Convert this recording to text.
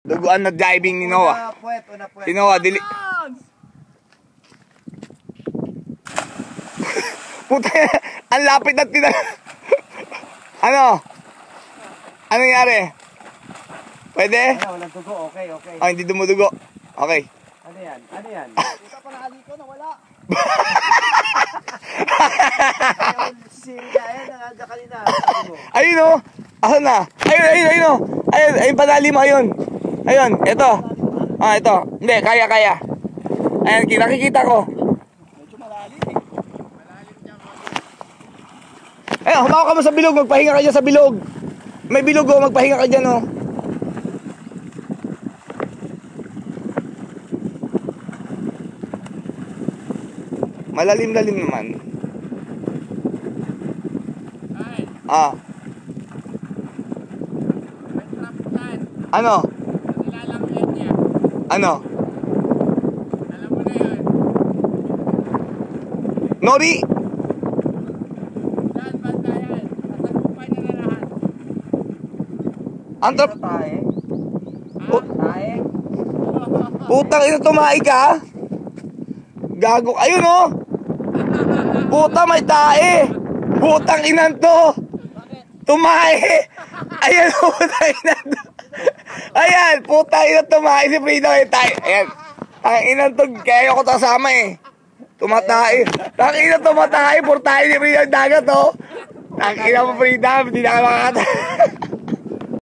Duguan na diving ni Noah. Si Noah, dili... Puta, ang lapit at Ano? Ano nangyari? Pwede? Walang dugo, okay. Ah, hindi dumudugo. Okay. Ano yan? Puta pa nakali ko, nawala. Nangaga kanina. Ayun o. Asan na? Ayun o. Ayun, panali mo, ayun. Ayun, ito. Ah, ito. Hindi, kaya. Ayan, nakikita ko. Medyo malalim eh. Ayun, humawa ka mo sa bilog. Magpahinga ka dyan sa bilog. May bilog o, magpahinga ka dyan o. Malalim-lalim naman. Ah. Ano? Ano? Alam mo na yan. Nori? Saan banda yan? Nasagupay na lahat. Antrop? Tae. Putang ina, tumae ka? Gago. Ayun o. Puta, may tae. Putang inan to. Tumae. Ayan, putang inan to. Ayan, putang inan tumae si Frida. Ayan. Ang inan to, kaya ko kasama eh. Tumatae. Ang inan tumatae, purtae ni Frida yung dagat oh. Ang inan mo Frida, hindi na ka makakata.